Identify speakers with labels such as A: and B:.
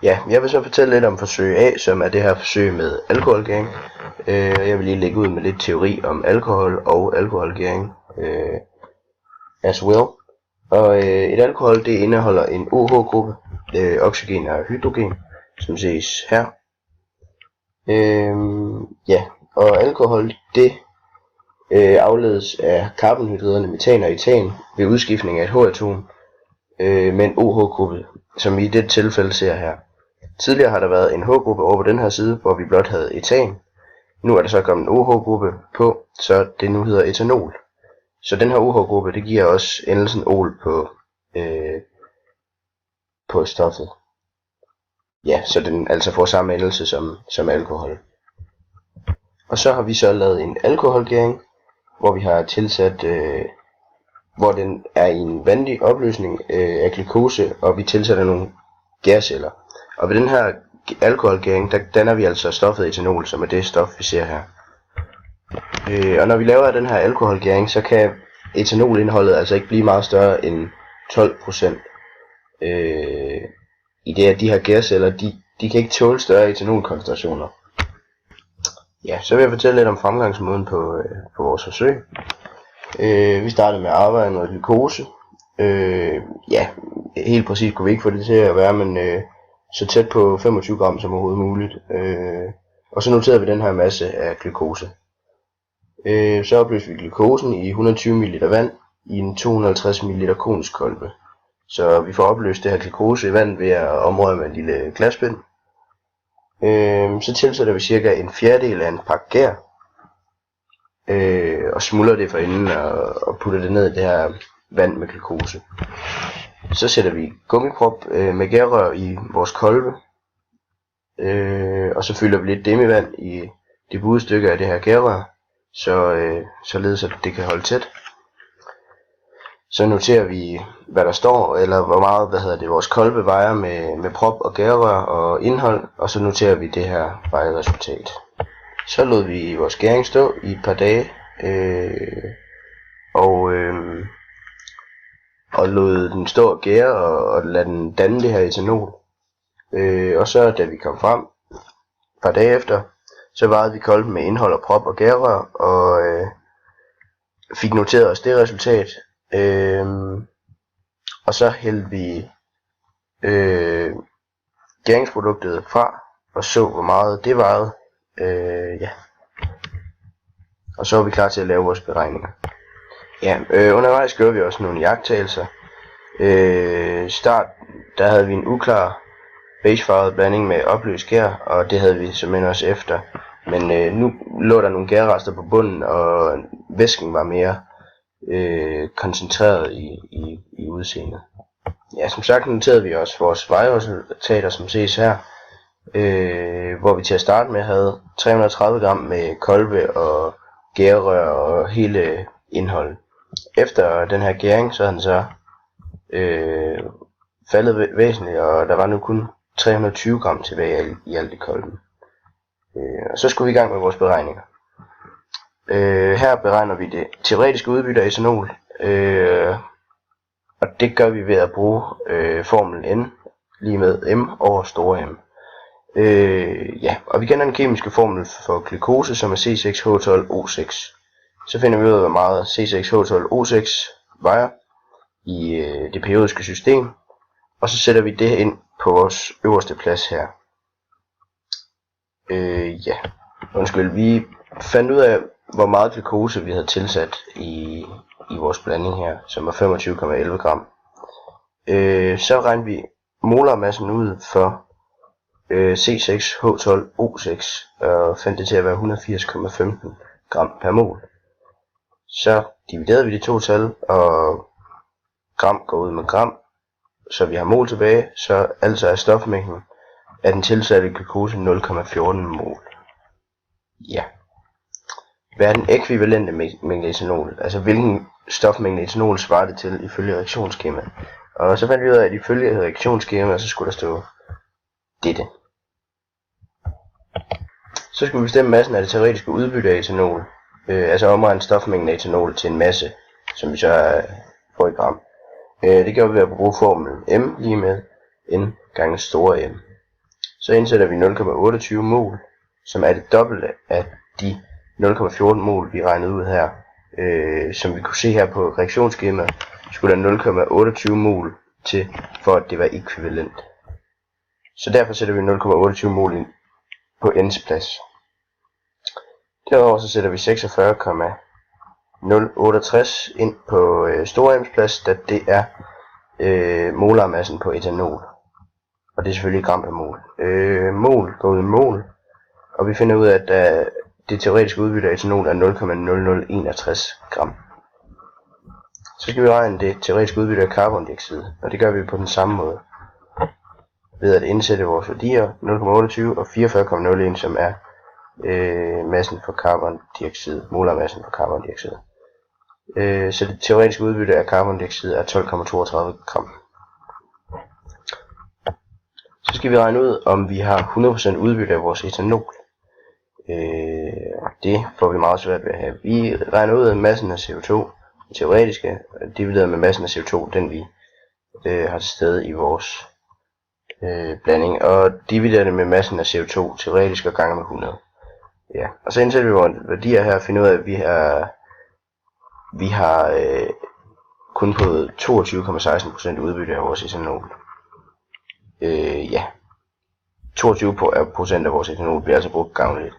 A: Ja, jeg vil så fortælle lidt om forsøg A, som er det her forsøg med alkoholgæring. Jeg vil lige lægge ud med lidt teori om alkohol og alkoholgæring as well. Og et alkohol, det indeholder en OH-gruppe, oxygen og hydrogen, som ses her. Ja, og alkohol, det afledes af karbonhydriderne metan og etan ved udskiftning af et H-atom med en OH-gruppe, som vi i dette tilfælde ser her. Tidligere har der været en H-gruppe over på den her side, hvor vi blot havde etan. Nu er der så kommet en OH-gruppe på, så det nu hedder etanol. Så den her OH-gruppe, det giver også endelsen ol på stoffet. Ja, så den altså får samme endelse som alkohol. Og så har vi så lavet en alkoholgæring, hvor vi har tilsat, hvor den er i en vandig opløsning af glukose, og vi tilsætter nogle gærceller. Og ved den her alkoholgæring, der danner vi altså stoffet etanol, som er det stof, vi ser her. Og når vi laver den her alkoholgæring, så kan etanolindholdet altså ikke blive meget større end 12%. I det at de her gærceller, de kan ikke tåle større etanolkoncentrationer. Ja, så vil jeg fortælle lidt om fremgangsmåden på vores forsøg. Vi startede med at arbejde med glukose. Ja, helt præcis kunne vi ikke få det til at være, men så tæt på 25 gram som overhovedet muligt. Og så noterede vi den her masse af glukose. Så opløste vi glukosen i 120 ml vand i en 250 ml konisk kolbe. Så vi får opløst det her glukose i vand ved at omrøre med en lille glaspind. Så tilsætter vi cirka en fjerdedel af en pakke gær. Og smuldrer det for inden og putter det ned i det her vand med glukose. Så sætter vi gummiprop med gærrør i vores kolbe. Og så fylder vi lidt demmivand i de buede stykker af det her gærrør, således at det kan holde tæt. Så noterer vi, hvad der står, eller hvor meget vores kolbe vejer med prop og gærrør og indhold, og så noterer vi det her vejeresultat. Så lod vi vores gæring stå i et par dage, og lod den stå og gære og lade den danne det her etanol. Og så da vi kom frem et par dage efter, så vejede vi kolben med indhold og prop og gærrør og fik noteret os det resultat. Og så hældte vi gæringsproduktet fra og så hvor meget det vejede. Ja. Og så var vi klar til at lave vores beregninger. Ja, undervejs gjorde vi også nogle iagttagelser. Start, der havde vi en uklar beigefarvet blanding med opløst gær, og det havde vi simpelthen også efter. Men nu lå der nogle gærrester på bunden, og væsken var mere koncentreret i udseendet. Ja, som sagt noterede vi også vores vejeresultater, som ses her, hvor vi til at starte med havde 330 gram med kolbe og gærrør og hele indholdet. Efter den her gæring, så havde den så faldet væsentligt, og der var nu kun 320 gram tilbage i alt i kolben. Og så skulle vi i gang med vores beregninger. Her beregner vi det teoretiske udbytte af etanol, og det gør vi ved at bruge formlen N lige med M over store M. Ja, og vi kender den kemiske formel for glukose, som er C6H12O6. Så finder vi ud af, hvor meget C6H12O6 vejer i det periodiske system, og så sætter vi det ind på vores øverste plads her. Ja, undskyld, vi fandt ud af, hvor meget glukose vi havde tilsat i vores blanding her, som var 25,11 gram. Så regnede vi molarmassen ud for C6H12O6 og fandt det til at være 180,15 gram per mol. Så dividerede vi de to tal, og gram går ud med gram, så vi har mol tilbage, så altså er stofmængden af den tilsatte glukose 0,14 mol. Ja. Hvad er den ekvivalente mængde etanol? Altså hvilken stofmængde etanol svarer det til ifølge reaktionsskemaet? Og så fandt vi ud af, at ifølge reaktionsskemaet, så skulle der stå dette. Så skulle vi bestemme massen af det teoretiske udbytte af etanol. Altså omregne stofmængden af etanol til en masse, som vi så får i gram. Det gør vi ved at bruge formlen M lige med N gange store M. Så indsætter vi 0,28 mol, som er det dobbelte af de 0,14 mol, vi regnede ud her. Som vi kunne se her på reaktionsskemaet, skulle der 0,28 mol til, for at det var ekvivalent. Så derfor sætter vi 0,28 mol ind på n's plads. Derover så sætter vi 46,068 ind på store M's plads, da det er molarmassen på etanol. Og det er selvfølgelig gram per mol. Mol går ud i mol, og vi finder ud af, at det teoretiske udbytte af etanol er 0,0061 gram. Så skal vi regne det teoretiske udbytte af carbondioxid, og det gør vi på den samme måde. Ved at indsætte vores værdier 0,28 og 44,01, som er massen for carbondioxid, molarmassen for carbondioxid. Så det teoretiske udbytte af carbondioxid er 12,32 gram. Så skal vi regne ud, om vi har 100% udbytte af vores etanol. Det får vi meget svært ved at have. Vi regner ud af massen af CO2, teoretiske, divideret med massen af CO2, den vi har til stede i vores blanding, og dividerer det med massen af CO2, teoretisk og gange med 100. Ja, og så indsætter vi vores værdier her og finder ud af, at vi har kun på 22,16% udbytte af vores etanol. Ja, 22% af vores etanol bliver altså brugt gavnligt.